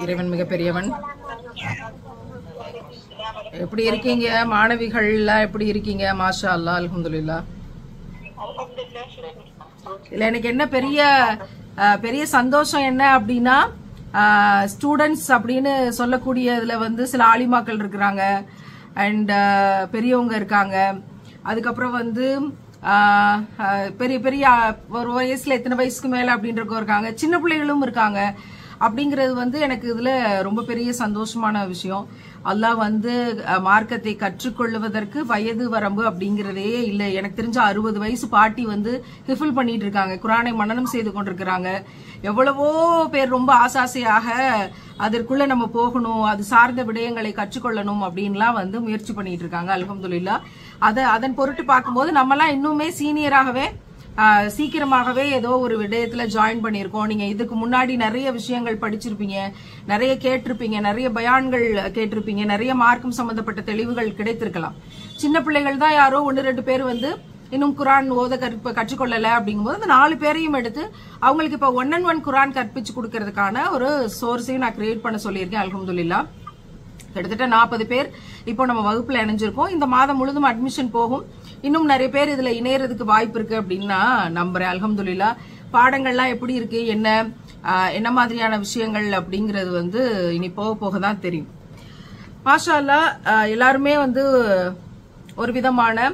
இறைவன் மிக பெரியவன். எப்படி இருக்கீங்க மாணவிகள்லாம்? எப்படி இருக்கீங்க? மாஷா அல்லாஹ், அல்ஹம்துலில்லாஹ். இல்ல, எனக்கு என்ன பெரிய சந்தோஷம் என்ன அப்படின்னா, ஸ்டூடெண்ட்ஸ் அப்படின்னு சொல்லக்கூடியதுல வந்து சில ஆலிமாக்கள் இருக்கிறாங்க, அண்ட் பெரியவங்க இருக்காங்க. அதுக்கப்புறம் வந்து பெரிய பெரிய ஒரு வயசுல எத்தனை வயசுக்கு மேல அப்படின்றவங்க இருக்காங்க, சின்ன பிள்ளைகளும் இருக்காங்க. அப்படிங்கிறது வந்து எனக்கு இதுல ரொம்ப பெரிய சந்தோஷமான விஷயம். அல்லாஹ் வந்து மார்க்கத்தை கற்றுக்கொள்வதற்கு வயது வரம்பு அப்படிங்கறதே இல்லை. எனக்கு தெரிஞ்ச 60 வயசு பாட்டி வந்து ஹிஃபுல் பண்ணிட்டு இருக்காங்க, குர்ஆனை மனனம் செய்து கொண்டிருக்கிறாங்க. எவ்வளவோ பேர் ரொம்ப ஆசாசையாக அதற்குள்ள நம்ம போகணும், அது சார்ந்த விடயங்களை கற்றுக்கொள்ளணும் அப்படின்லாம் வந்து முயற்சி பண்ணிட்டு இருக்காங்க. அல்ஹம்துலில்லாஹ். அதன் பொருட்டு பார்க்கும்போது நம்மலாம் இன்னுமே சீனியராகவே சீக்கிரமாகவே ஏதோ ஒரு விடயத்துல ஜாயின் பண்ணிருக்கோம். நீங்க இதுக்கு முன்னாடி நிறைய விஷயங்கள் படிச்சிருப்பீங்க, நிறைய கேட்டிருப்பீங்க, நிறைய பயான்கள் கேட்டிருப்பீங்க, நிறைய மார்க்கம் சம்பந்தப்பட்ட தெளிவுகள் கிடைத்திருக்கலாம். சின்ன பிள்ளைகள் தான் யாரோ 1-2 பேர் வந்து இன்னும் குர்ஆன் ஓத கற்றுக்கொள்ளல அப்படிங்கும்போது அந்த 4 பேரையும் எடுத்து அவங்களுக்கு இப்ப 1-on-1 குர்ஆன் கற்பிச்சு கொடுக்கறதுக்கான ஒரு சோர்ஸையும் நான் கிரியேட் பண்ண சொல்லியிருக்கேன். அல்ஹம்துலில்லாஹ். கிட்டத்தட்ட 40 பேர் இப்போ நம்ம வகுப்புல இணைஞ்சிருக்கோம். இந்த மாதம் முழுதும் அட்மிஷன் போகும். இன்னும் நிறைய பேர் இதுல இணையறதுக்கு வாய்ப்பு இருக்கு அப்படின்னு நான் நம்புறேன். அல்ஹம்துலில்லாஹ். பாடங்கள்லாம் எப்படி இருக்கு, என்ன மாதிரியான விஷயங்கள் அப்படிங்கறது வந்து இனி போக போக தான் தெரியும். மாஷா அல்லாஹ். எல்லாருமே வந்து ஒரு விதமான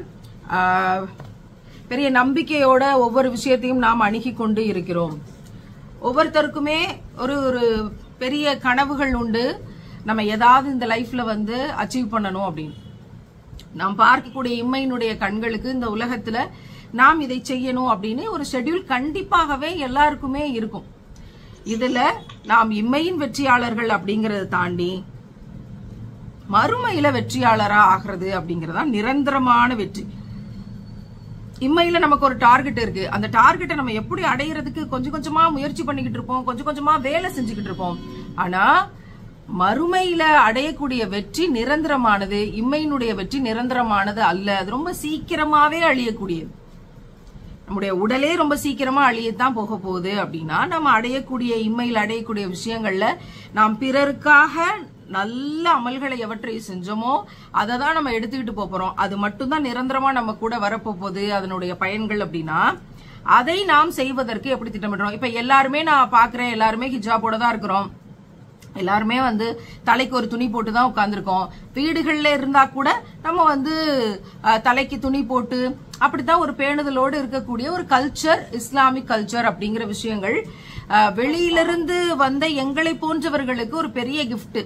பெரிய நம்பிக்கையோட ஒவ்வொரு விஷயத்தையும் நாம் அணுகி கொண்டு இருக்கிறோம். ஒவ்வொருத்தருக்குமே ஒரு பெரிய கனவுகள் உண்டு, நம்ம ஏதாவது இந்த லைஃப்ல வந்து அச்சீவ் பண்ணணும் அப்படின்னு. நாம் பார்க்கக்கூடிய இம்மையினுடைய கண்களுக்கு இந்த உலகத்துல நாம் இதை செய்யணும் அப்படின்னு ஒரு ஷெட்யூல் கண்டிப்பாகவே எல்லாருக்குமே இருக்கும். இதுல நாம் இம்மையின் வெற்றியாளர்கள் அப்படிங்கறத தாண்டி மறுமையில வெற்றியாளரா ஆகிறது அப்படிங்கறதா நிரந்தரமான வெற்றி. இம்மையில நமக்கு ஒரு டார்கெட் இருக்கு, அந்த டார்கெட்டை நம்ம எப்படி அடையிறதுக்கு கொஞ்சம் கொஞ்சமா முயற்சி பண்ணிக்கிட்டு இருப்போம், கொஞ்சம் கொஞ்சமா வேலை செஞ்சுக்கிட்டு இருப்போம். ஆனா மறுமையில அடையக்கூடிய வெற்றி நிரந்தரமானது, இம்மையினுடைய வெற்றி நிரந்தரமானது அல்ல. அது ரொம்ப சீக்கிரமாவே அழியக்கூடியது. நம்முடைய உடலே ரொம்ப சீக்கிரமா அழியத்தான் போக போகுது. அப்படின்னா நம்ம அடையக்கூடிய இம்மையில் அடையக்கூடிய விஷயங்கள்ல நாம் பிறருக்காக நல்ல அமல்களை எவற்றை செஞ்சோமோ அதை தான் நம்ம எடுத்துக்கிட்டு போறோம். அது மட்டும்தான் நிரந்தரமா நம்ம கூட வரப்போகுது அதனுடைய பயன்கள். அப்படின்னா அதை நாம் செய்வதற்கு எப்படி திட்டமிடுறோம்? இப்ப எல்லாருமே நான் பாக்குறேன், எல்லாருமே ஹிஜாபோட தான் இருக்கிறோம், எல்லாருமே வந்து தலைக்கு ஒரு துணி போட்டு தான் உட்கார்ந்துருக்கோம். வீடுகள்ல இருந்தா கூட நம்ம வந்து தலைக்கு துணி போட்டு அப்படித்தான் ஒரு பேணுதலோடு இருக்கக்கூடிய ஒரு கல்ச்சர், இஸ்லாமிக் கல்ச்சர் அப்படிங்கிற விஷயங்கள் வெளியிலிருந்து வந்த எங்களை போன்றவர்களுக்கு ஒரு பெரிய கிஃப்ட்.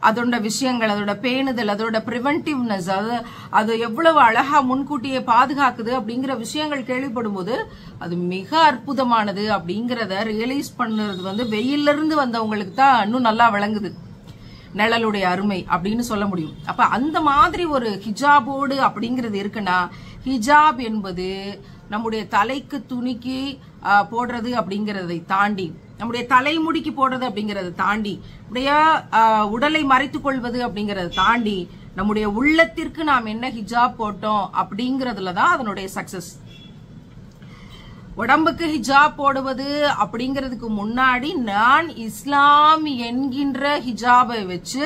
அதோட விஷயங்கள், அதோட பேணுதல், அதோட பிரிவென்டிவ்னஸ், அது எவ்வளவு அழகா முன்கூட்டியே பாதுகாக்குது அப்படிங்கிற விஷயங்கள் கேள்விப்படும் போது அது மிக அற்புதமானது அப்படிங்கறத ரியலைஸ் பண்ணுறது வந்து வெயில இருந்து வந்தவங்களுக்கு தான் இன்னும் நல்லா விளங்குது நிழலுடைய அருமை அப்படின்னு சொல்ல முடியும். அப்ப அந்த மாதிரி ஒரு ஹிஜாபோடு அப்படிங்கிறது இருக்குன்னா, ஹிஜாப் என்பது நம்முடைய தலைக்கு துணிக்கு போடுறது அப்படிங்கறதை தாண்டி, நம்முடைய தலைமுடிக்கு போடுறது அப்படிங்கறத தாண்டி, நம்முடைய உடலை மறைத்துக் கொள்வது அப்படிங்கறத தாண்டி, நம்முடைய உள்ளத்திற்கு நாம் என்ன ஹிஜாப் போட்டோம் அப்படிங்கறதுலதான் அதனுடைய சக்சஸ். உடம்புக்கு ஹிஜாப் போடுவது அப்படிங்கறதுக்கு முன்னாடி நான் இஸ்லாம் என்கின்ற ஹிஜாபை வச்சு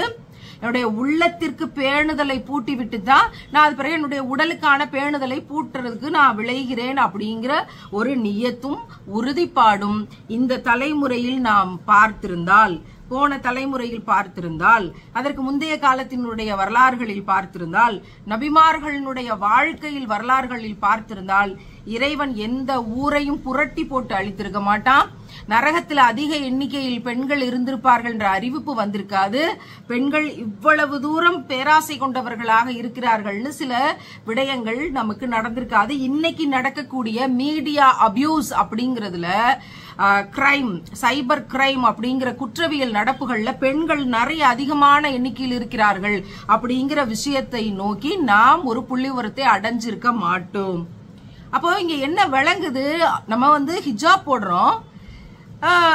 என்னுடைய உள்ளத்திற்கு பேணுதலை பூட்டி விட்டு தான் நான் அது பிறகு என்னுடைய உடலுக்கான பேணுதலை பூட்டுறதுக்கு நான் விளைகிறேன் அப்படிங்கிற ஒரு நியத்தும் உறுதிப்பாடும் இந்த தலைமுறையில் நாம் பார்த்திருந்தால், போன தலைமுறையில் பார்த்திருந்தால், அதற்கு முந்தைய காலத்தினுடைய வரலாறுகளில் பார்த்திருந்தால், நபிமார்களுடைய வாழ்க்கையில் வரலாறுகளில் பார்த்திருந்தால், இறைவன் எந்த ஊரையும் புரட்டி போட்டு அழித்திருக்க மாட்டான். நரகத்தில் அதிக எண்ணிக்கையில் பெண்கள் இருந்திருப்பார்கள் என்ற அறிவிப்பு வந்திருக்காது. பெண்கள் இவ்வளவு தூரம் பேராசை கொண்டவர்களாக இருக்கிறார்கள்னு சில விடயங்கள் நமக்கு நடந்திருக்காது. இன்னைக்கு நடக்கக்கூடிய மீடியா அபியூஸ் அப்படிங்கறதுல கிரைம், சைபர் கிரைம் அப்படிங்கிற குற்றவியல் நடப்புகள்ல பெண்கள் நிறைய அதிகமான எண்ணிக்கையில் இருக்கிறார்கள் அப்படிங்கிற விஷயத்தை நோக்கி நாம் ஒரு புள்ளிவரத்தை அடைஞ்சிருக்க மாட்டோம். அப்போ இங்க என்ன விளங்குது? நம்ம வந்து ஹிஜாப் போடுறோம்,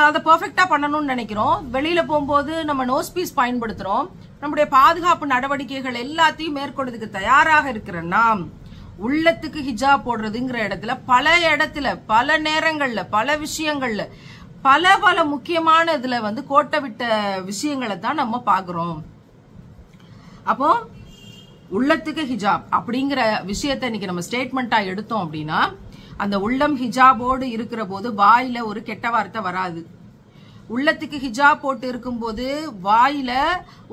அதை பெர்ஃபெக்டா பண்ணணும்னு நினைக்கிறோம். வெளியில போகும்போது நம்ம நோஸ் பீஸ் பயன்படுத்துறோம். நம்முடைய பாதுகாப்பு நடவடிக்கைகள் எல்லாத்தையும் மேற்கொள்றதுக்கு தயாராக இருக்கிற நாம் உள்ளத்துக்கு ஹிஜாப் போடுறதுங்கிற இடத்துல பல நேரங்கள்ல பல விஷயங்கள்ல பல பல முக்கியமான இதுல வந்து கோட்டை விட்ட விஷயங்களை தான் நம்ம பாக்குறோம். அப்போ உள்ளத்துக்கு ஹிஜாப் அப்படிங்கிற விஷயத்தை இன்னைக்கு நம்ம ஸ்டேட்மெண்டா எடுத்தோம் அப்படின்னா, அந்த உள்ளம் ஹிஜாபோடு இருக்கிற போது வாயில ஒரு கெட்ட வார்த்தை வராது. உள்ளத்துக்கு ஹிஜாப் போட்டு இருக்கும்போது வாயில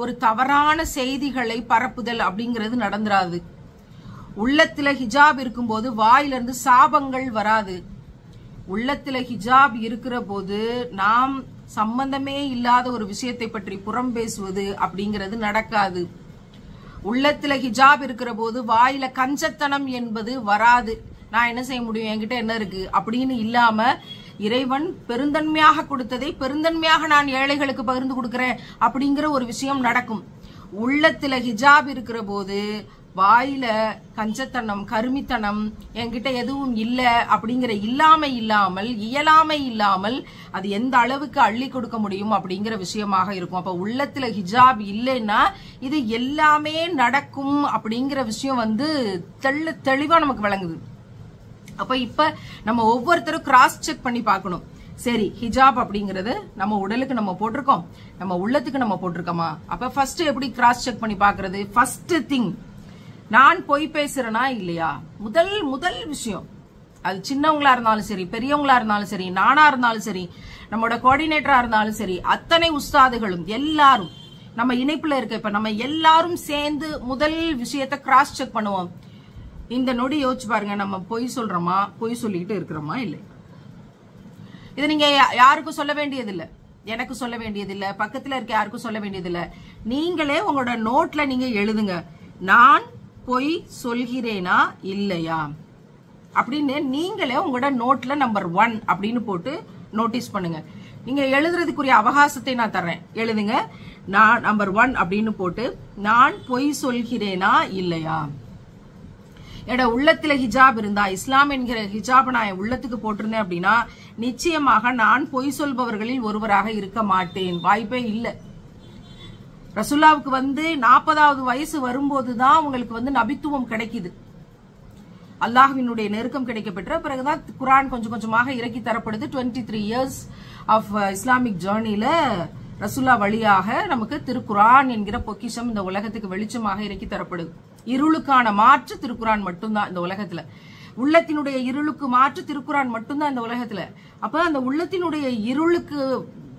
ஒரு தவறான செய்திகளை பரப்புதல் அப்படிங்கிறது நடந்துராது. உள்ளத்துல ஹிஜாப் இருக்கும்போது வாயில இருந்து சாபங்கள் வராது. உள்ளத்துல ஹிஜாப் இருக்கிற போது நாம் சம்பந்தமே இல்லாத ஒரு விஷயத்தை பற்றி புறம் பேசுவது அப்படிங்கிறது நடக்காது. உள்ளத்துல ஹிஜாப் இருக்கிற போது வாயில கஞ்சத்தனம் என்பது வராது. நான் என்ன செய்ய முடியும், என்கிட்ட என்ன இருக்கு அப்படின்னு இல்லாம, இறைவன் பெருந்தன்மையாக கொடுத்ததை பெருந்தன்மையாக நான் ஏழைகளுக்கு பகிர்ந்து கொடுக்கிறேன் அப்படிங்கிற ஒரு விஷயம் நடக்கும். உள்ளத்துல ஹிஜாப் இருக்கிற போது வாயில கஞ்சத்தனம், கருமித்தனம், என்கிட்ட எதுவும் இல்ல அப்படிங்கிற இல்லாமல் இயலாமை இல்லாமல் அது எந்த அளவுக்கு அள்ளி கொடுக்க முடியும் அப்படிங்கிற விஷயமாக இருக்கும். அப்ப உள்ளத்துல ஹிஜாப் இல்லைன்னா இது எல்லாமே நடக்கும் அப்படிங்கிற விஷயம் வந்து தெளிவா நமக்கு விளங்குது. அப்ப இப்ப நம்ம ஒவ்வொருத்தரும் கிராஸ் செக் பண்ணி பார்க்கணும். சரி, ஹிஜாப் அப்படிங்கறது நம்ம உடலுக்கு நம்ம போட்டிருக்கோம், நம்ம உள்ளத்துக்கு நம்ம போட்டிருக்கோமா? அப்ப ஃபர்ஸ்ட் எப்படி கிராஸ் செக் பண்ணி பாக்குறது? ஃபர்ஸ்ட் திங், நான் பொய் பேசுறேனா இல்லையா? முதல் விஷயம், அது சின்னவங்களா இருந்தாலும் சரி, பெரியவங்களா இருந்தாலும் சரி, நானா இருந்தாலும் சரி, நம்மளோட கோஆர்டினேட்டரா இருந்தாலும் சரி, அத்தனை உஸ்தாதுகளும் எல்லாரும் நம்ம இணைப்புல இருக்க, இப்ப நம்ம எல்லாரும் சேர்ந்து முதல் விஷயத்தை கிராஸ் செக் பண்ணுவோம். இந்த நொடி யோசிச்சு பாருங்க, நம்ம பொய் சொல்றோமா, பொய் சொல்லிட்டு இருக்கிறோமா இல்லை? இது நீங்க யாருக்கும் சொல்ல வேண்டியதில்லை, எனக்கு சொல்ல வேண்டியதில்லை, பக்கத்துல இருக்க யாருக்கும் சொல்ல வேண்டியதில்லை. நீங்களே உங்களோட நோட்ல நீங்க எழுதுங்க, நான் பொய் சொல்கிறேனா இல்லையா அப்படின்னு. நீங்களே உங்களோட நோட்ல நம்பர் 1 அப்படின்னு போட்டு நோட்டீஸ் பண்ணுங்க. நீங்க எழுதுறதுக்குரிய அவகாசத்தை நான் தர்றேன், எழுதுங்க. நான் நம்பர் 1 அப்படின்னு போட்டு, நான் பொய் சொல்கிறேனா இல்லையா. என்னோட உள்ளத்துல ஹிஜாப் இருந்தா, இஸ்லாம் என்கிற ஹிஜாப் நான் என் உள்ளத்துக்கு போட்டிருந்தேன் அப்படின்னா, நிச்சயமாக நான் பொய் சொல்பவர்களில் ஒருவராக இருக்க மாட்டேன். வாய்ப்பே இல்லை. ரசூலுல்லாவுக்கு வந்து 40வது வயசு வரும்போதுதான் அவங்களுக்கு வந்து நபித்துவம் கிடைக்குது. அல்லாஹ்வினுடைய நெருக்கம் கிடைக்கப்பெற்ற பிறகுதான் குர்ஆன் கொஞ்சம் கொஞ்சமாக இறக்கி தரப்படுது. 23 இயர்ஸ் ஆஃப் இஸ்லாமிக் ஜேர்னில ரசூலுல்லா வழியாக நமக்கு திருக்குர்ஆன் என்கிற பொக்கிஷம் இந்த உலகத்துக்கு வெளிச்சமாக இறக்கி தரப்படுது. இருளுக்கான மாற்று திருக்குர்ஆன் மட்டும்தான் இந்த உலகத்துல. உள்ளத்தினுடைய இருளுக்கு மாற்று திருக்குர்ஆன் மட்டும்தான் இந்த உலகத்துல. அப்ப அந்த உள்ளத்தினுடைய இருளுக்கு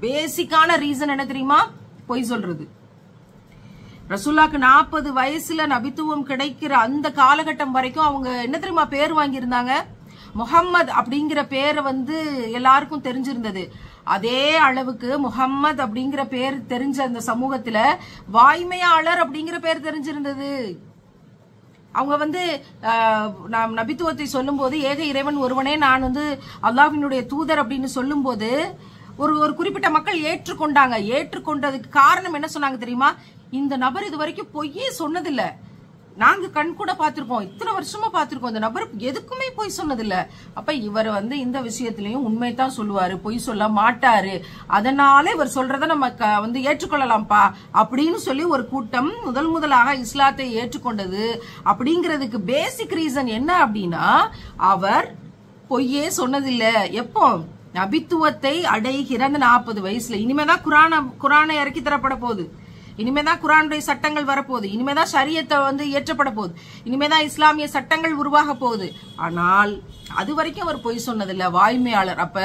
பேசிக்கான ரீசன் என்ன தெரியுமா? பொய் சொல்றது. ரசூலுல்லாக்கு 40 வயசுல நபித்துவம் கிடைக்கிற அந்த காலகட்டம் வரைக்கும் அவங்க என்ன தெரியுமா பேர் வாங்கியிருந்தாங்க? முஹம்மது அப்படிங்கிற பேரை வந்து எல்லாருக்கும் தெரிஞ்சிருந்தது. அதே அளவுக்கு முஹம்மது அப்படிங்கிற பேர் தெரிஞ்ச அந்த சமூகத்துல வாய்மையாளர் அப்படிங்கிற பேர் தெரிஞ்சிருந்தது. அவங்க வந்து நபித்துவத்தை சொல்லும் போது, ஏக இறைவன் ஒருவனே, நான் வந்து அல்லாஹ்வினுடைய தூதர் அப்படின்னு சொல்லும் போது ஒரு குறிப்பிட்ட மக்கள் ஏற்றுக்கொண்டாங்க. ஏற்றுக்கொண்டதுக்கு காரணம் என்ன சொன்னாங்க தெரியுமா? இந்த நபர் இது வரைக்கும் பொய்யே சொன்னதில்லை, நாங்க கண் கூட பாத்திருக்கோம், இத்தனை வருஷமா பாத்திருக்கோம், இந்த நபர் எதுக்குமே பொய் சொன்னதில்லை. அப்ப இவர் வந்து இந்த விஷயத்திலையும் உண்மைதான் சொல்லுவாரு, பொய் சொல்ல மாட்டாரு, அதனால இவர் சொல்றத நம்ம வந்து ஏற்றுக்கொள்ளலாம்ப்பா அப்படின்னு சொல்லி ஒரு கூட்டம் முதலாக இஸ்லாத்தை ஏற்றுக்கொண்டது. அப்படிங்கிறதுக்கு பேசிக் ரீசன் என்ன அப்படின்னா, அவர் பொய்யே சொன்னதில்லை. எப்போ? நபித்துவத்தை அடைகிற அந்த 40 வயசுல. இனிமேதான் குரானை இறக்கி தரப்பட போகுது, இனிமேதான் குர்ஆனுடைய சட்டங்கள் வரப்போகுது, இனிமேதான் ஷரியத்தை வந்து இயற்றப்பட போகுது, இனிமேதான் இஸ்லாமிய சட்டங்கள் உருவாக போகுது. ஆனால் அது வரைக்கும் அவர் பொய் சொன்னதில்லை, வாய்மையாளர். அப்ப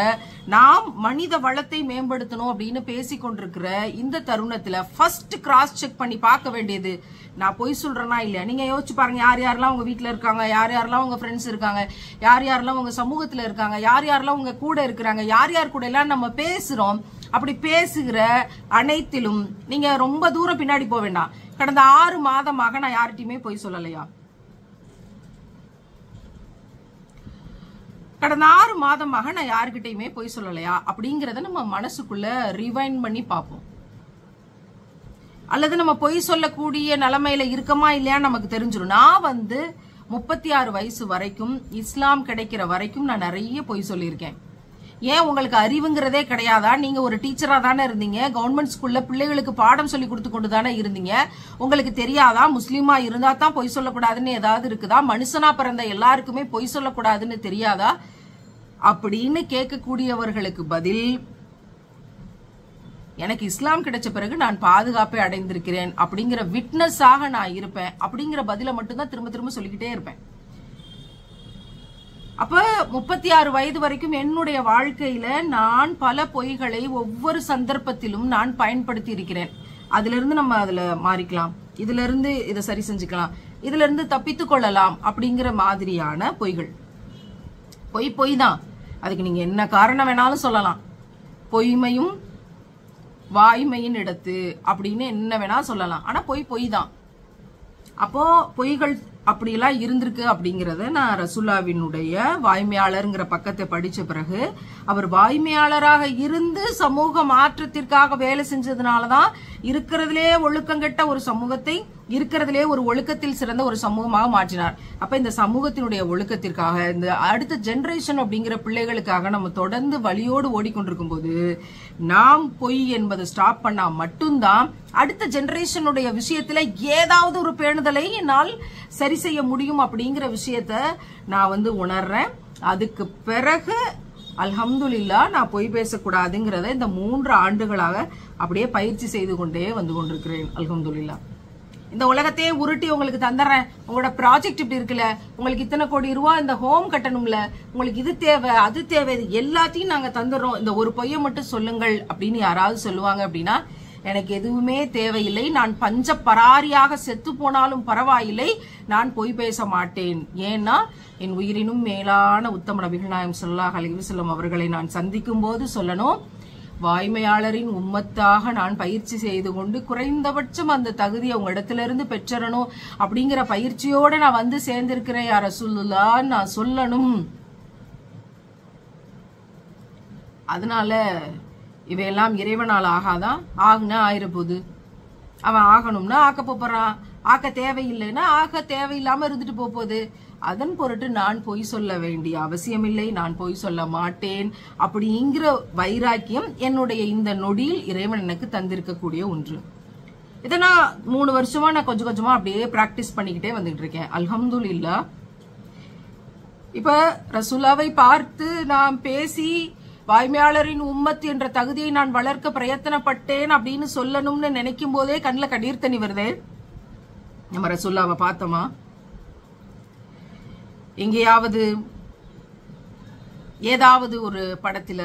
நாம் மனித வளத்தை மேம்படுத்தணும் அப்படின்னு பேசிக்கொண்டிருக்கிற இந்த தருணத்துல ஃபர்ஸ்ட் கிராஸ் செக் பண்ணி பார்க்க வேண்டியது, நான் பொய் சொல்றேனா இல்லையா. நீங்க யோசிச்சு பாருங்க, யார் யாரெல்லாம் உங்க வீட்டுல இருக்காங்க, யார் யாரெல்லாம் உங்க ஃப்ரெண்ட்ஸ் இருக்காங்க, யார் யாரெல்லாம் உங்க சமூகத்துல இருக்காங்க, யார் யாரெல்லாம் உங்க கூட இருக்கிறாங்க, யார் யார் கூட எல்லாம் நம்ம பேசுறோம். அப்படி பேசுகிற அனைத்திலும் நீங்க ரொம்ப தூரம் பின்னாடி போக வேண்டாம். கடந்த 6 மாதமாக நான் யார்கிட்டயுமே பொய் சொல்லலையா? கடந்த 6 மாதமாக நான் யாருக்கிட்டையுமே பொய் சொல்லலையா அப்படிங்கறத நம்ம மனசுக்குள்ள ரிவைண்ட் பண்ணி பார்ப்போம். அல்லது நம்ம பொய் சொல்லக்கூடிய நிலைமையில இருக்கமா இல்லையா நமக்கு தெரிஞ்சிடும். நான் வந்து 36 வயசு வரைக்கும், இஸ்லாம் கிடைக்கிற வரைக்கும் நான் நிறைய பொய் சொல்லியிருக்கேன். ஏன் உங்களுக்கு அறிவுங்கிறதே கிடையாதா? நீங்க ஒரு டீச்சரா தானே இருந்தீங்க, கவர்மெண்ட் ஸ்கூல்ல பிள்ளைகளுக்கு பாடம் சொல்லி கொடுத்து கொண்டு தானே இருந்தீங்க. உங்களுக்கு தெரியாதா முஸ்லீமா இருந்தா தான் பொய் சொல்லக்கூடாதுன்னு ஏதாவது இருக்குதா? மனுஷனா பிறந்த எல்லாருக்குமே பொய் சொல்லக்கூடாதுன்னு தெரியாதா அப்படின்னு கேட்கக்கூடியவர்களுக்கு பதில், எனக்கு இஸ்லாம் கிடைச்ச பிறகு நான் பாதுகாப்பை அடைந்திருக்கிறேன் அப்படிங்கிற விட்னஸாக நான் இருப்பேன் அப்படிங்கிற பதில மட்டும்தான் திரும்ப திரும்ப சொல்லிக்கிட்டே இருப்பேன். அப்ப 36 வயது வரைக்கும் என்னுடைய வாழ்க்கையில நான் பல பொய்களை ஒவ்வொரு சந்தர்ப்பத்திலும் நான் பயன்படுத்தி இருக்கிறேன். அதுல இருந்து நம்ம அதுல மாறிக்கலாம், இதுல இருந்து இதை சரி செஞ்சுக்கலாம், இதுல இருந்து தப்பித்துக் கொள்ளலாம் அப்படிங்கிற மாதிரியான பொய்கள். பொய் தான். அதுக்கு நீங்க என்ன காரணம் வேணாலும் சொல்லலாம். பொய்மையும் வாய்மையின் இடத்து அப்படின்னு என்ன வேணா சொல்லலாம். ஆனா பொய் தான். அப்போ பொய்கள் அப்படியெல்லாம் இருந்திருக்கு அப்படிங்கறத நான் ரசூலுல்லாஹ்வினுடைய வாய்மையாளர்ங்கிற பக்கத்தை படிச்ச பிறகு, அவர் வாய்மையாளராக இருந்து சமூக மாற்றத்திற்காக வேலை செஞ்சதுனாலதான் இருக்கிறதுலே ஒழுக்கங்கெட்ட ஒரு சமூகத்தை இருக்கிறதுலே ஒரு ஒழுக்கத்தில் சிறந்த ஒரு சமூகமாக மாற்றினார். அப்ப இந்த சமூகத்தினுடைய ஒழுக்கத்திற்காக, இந்த அடுத்த ஜெனரேஷன் அப்படிங்கிற பிள்ளைகளுக்காக நம்ம தொடர்ந்து வழியோடு ஓடிக்கொண்டிருக்கும் போது நாம் பொய் என்பதை ஸ்டாப் பண்ணா மட்டும்தான் அடுத்த ஜெனரேஷனுடைய விஷயத்துல ஏதாவது ஒரு பேணுதலை என்னால் சரி செய்ய முடியும் அப்படிங்கிற விஷயத்த நான் உணர்றேன். அதுக்கு பிறகு அல்ஹம்துலில்லாஹ் நான் பொய் பேசக்கூடாதுங்கிறத இந்த 3 ஆண்டுகளாக அப்படியே பயிற்சி செய்து கொண்டே வந்து கொண்டிருக்கிறேன். அல்ஹம்துலில்லாஹ். இந்த உலகத்தையே உருட்டி உங்களுக்கு தந்துடுறேன், உங்களோட ப்ராஜெக்ட் இப்படி இருக்குல்ல, உங்களுக்கு இத்தனை கோடி ரூபாய் இந்த ஹோம் கட்டணும்ல, உங்களுக்கு இது தேவை அது தேவை, எல்லாத்தையும் நாங்க தந்துடுறோம், இந்த ஒரு பொய்யை மட்டும் சொல்லுங்கள் அப்படின்னு யாராவது சொல்லுவாங்க அப்படின்னா எனக்கு எதுவுமே தேவையில்லை, நான் பஞ்ச பராரியாக செத்து போனாலும் பரவாயில்லை, நான் பொய் பேச மாட்டேன். ஏன்னா என் உயிரினும் மேலான உத்தம நபிகள் நாயகம் ஸல்லல்லாஹு அலைஹி வஸல்லம் அவர்களை நான் சந்திக்கும் போது சொல்லணும், வாய்மையாளரின் உம்மத்தாக நான் பயிற்சி செய்து கொண்டு குறைந்தபட்சம் அந்த தகுதியை உங்க இடத்துல இருந்து பெற்றறணும் அப்படிங்கிற பயிற்சியோட நான் வந்து சேர்ந்திருக்கிறேன் யா ரசூலுல்லாஹ் நான் சொல்லணும். அதனால இவையெல்லாம் இறைவனால் ஆகாதான், ஆகுனா ஆயிரப்போது. அவன் ஆகணும்னா ஆக்க போறான், ஆக்க தேவையில்லைன்னா ஆக தேவையில்லாம இருந்துட்டு போகுது. அதன் பொருட்டு நான் பொய் சொல்ல வேண்டிய அவசியமில்லை, நான் பொய் சொல்ல மாட்டேன் அப்படிங்கிற வைராக்கியம் என்னுடைய இந்த நொடியில் இறைவன் எனக்கு தந்திருக்கக்கூடிய ஒன்று. இதை நான் 3 வருஷமா நான் கொஞ்சம் கொஞ்சமா அப்படியே பிராக்டிஸ் பண்ணிக்கிட்டே வந்துகிட்டு இருக்கேன். அல்ஹம்துலில்லாஹ். இப்ப ரசூலுல்லாவை பார்த்து நான் பேசி வாய்மையாளரின் உம்மத் என்ற தகுதியை நான் வளர்க்க பிரயத்தனப்பட்டேன் அப்படின்னு சொல்லணும்னு நினைக்கும் போதே கண்ணில் கண்ணீர் தண்ணி வருதே. நம்ம ரசூலுல்லாவை பார்த்தோமா? எங்கேயாவது ஏதாவது ஒரு படத்துல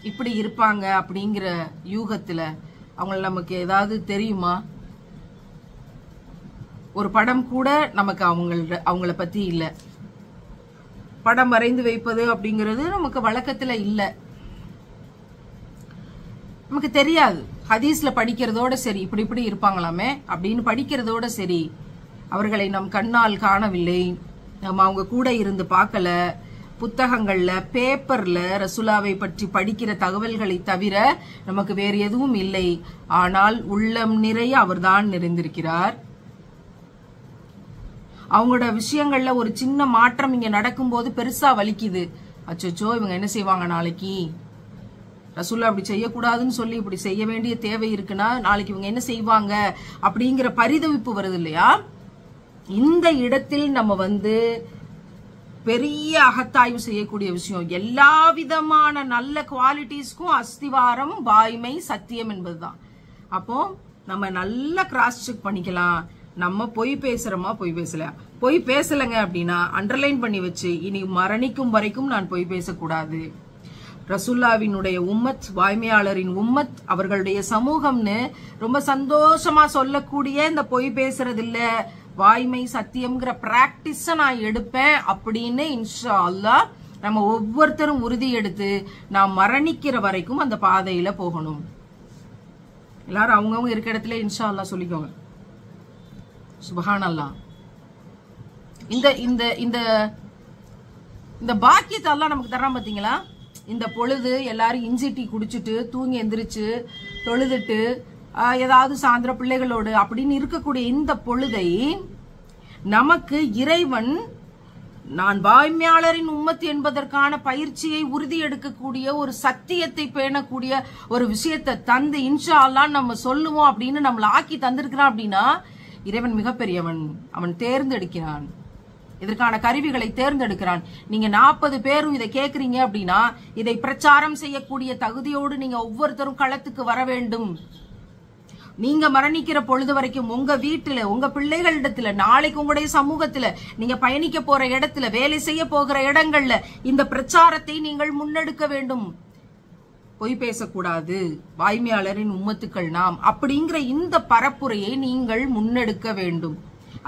இப்படி இருப்பாங்க அப்படிங்கிற யூகத்துல அவங்கள நமக்கு ஏதாவது தெரியுமா? ஒரு படம் கூட நமக்கு அவங்கள பத்தி இல்ல. படம் வரைந்து வைப்பது அப்படிங்கிறது நமக்கு வழக்கத்துல இல்ல, நமக்கு தெரியாது. ஹதீஸ்ல படிக்கிறதோட சரி, இப்படி இப்படி இருப்பாங்களாமே அப்படின்னு படிக்கிறதோட சரி, அவர்களை நம் கண்ணால் காணவில்லை, நம்ம அவங்க கூட இருந்து பார்க்கல, புத்தகங்கள்ல பேப்பர்ல ரசூலாவை பற்றி படிக்கிற தகவல்களை தவிர நமக்கு வேறு எதுவும் இல்லை. ஆனால் உள்ளம் நிறைய அவர்தான் நிறைந்திருக்கிறார். அவங்களோட விஷயங்கள்ல ஒரு சின்ன மாற்றம் இங்க நடக்கும்போது பெருசா வலிக்குது. அச்சோ இவங்க என்ன செய்வாங்க நாளைக்கு, ரசூல்லா அப்படி செய்யக்கூடாதுன்னு சொல்லி இப்படி செய்ய வேண்டிய தேவை இருக்குன்னா நாளைக்கு இவங்க என்ன செய்வாங்க அப்படிங்கிற பரிதவிப்பு வருது இல்லையா? இந்த இடத்தில் நம்ம பெரிய அகத்தாய்வு செய்யக்கூடிய விஷயம். எல்லா விதமான நல்ல குவாலிட்டிஸ்க்கும் அஸ்திவாரம் வாய்மை சத்தியம் என்பதுதான். அப்போ நம்ம நல்லா கிராஸ் செக் பண்ணிக்கலாம். நம்ம பொய் பேசுறோமா, பொய் பேசல, பொய் பேசலங்க அப்படின்னா அண்டர்லைன் பண்ணி வச்சு இனி மரணிக்கும் வரைக்கும் நான் பொய் பேசக்கூடாது. ரசூலுல்லாவினுடைய உம்மத், வாய்மையாளரின் உம்மத், அவர்களுடைய சமூகம்னு ரொம்ப சந்தோஷமா சொல்லக்கூடிய இந்த பொய் பேசுறது இல்ல, வாய்மை சத்தியம்ங்கிற பிராக்டிஸ நான் எடுப்பேன் அப்படின்னு இன்ஷா அல்லாஹ் நம்ம ஒவ்வொருத்தரும் உறுதி எடுத்து நான் மரணிக்கிற வரைக்கும் அந்த பாதையில போகணும். எல்லாரும் அவங்கவுங்க இருக்க இடத்துல இன்ஷா அல்லாஹ் சொல்லிக்கோங்க. சுப்ஹானல்லாஹ். இந்த இந்த இந்த இந்த பாக்கியத்தை எல்லாம் நமக்கு தர்றான் பாத்தீங்களா? இந்த பொழுது எல்லாரும் இஞ்சி டீ குடிச்சிட்டு தூங்கி எந்திரிச்சு தொழுதுட்டு ஏதாவது சாயந்தர பிள்ளைகளோடு அப்படின்னு இருக்கக்கூடிய இந்த பொழுதை நமக்கு இறைவன் நான் வாய்மையாளரின் உம்மத் என்பதற்கான பயிற்சியை உறுதி எடுக்கக்கூடிய ஒரு சத்தியத்தை பேணக்கூடிய ஒரு விஷயத்தை தந்து இன்ஷா அல்லாஹ் நம்ம சொல்லுவோம் அப்படின்னு நம்மள ஆக்கி தந்திருக்கிறான். அப்படின்னா இறைவன் மிகப்பெரியவன், அவன் தேர்ந்தெடுக்கிறான். இதற்கான கருவிகளை தேர்ந்தெடுக்கிறான். நீங்க 40 பேரும் இதை கேக்குறீங்க அப்படின்னா இதை பிரச்சாரம் செய்யக்கூடிய தகுதியோடு நீங்க ஒவ்வொருத்தரும் களத்துக்கு வர வேண்டும். நீங்க மரணிக்கிற பொழுது வரைக்கும் உங்க வீட்டுல, உங்க பிள்ளைகளிடத்துல, நாளைக்கு உங்களுடைய சமூகத்துல, நீங்க பயணிக்க போற இடத்துல, வேலை செய்ய போகிற இடங்கள்ல இந்த பிரச்சாரத்தை நீங்கள் முன்னெடுக்க வேண்டும். பொய் பேசக்கூடாது, வாய்மையாளரின் உம்மத்துக்கள் நாம் அப்படிங்கிற இந்த பரப்புரையை நீங்கள் முன்னெடுக்க வேண்டும்.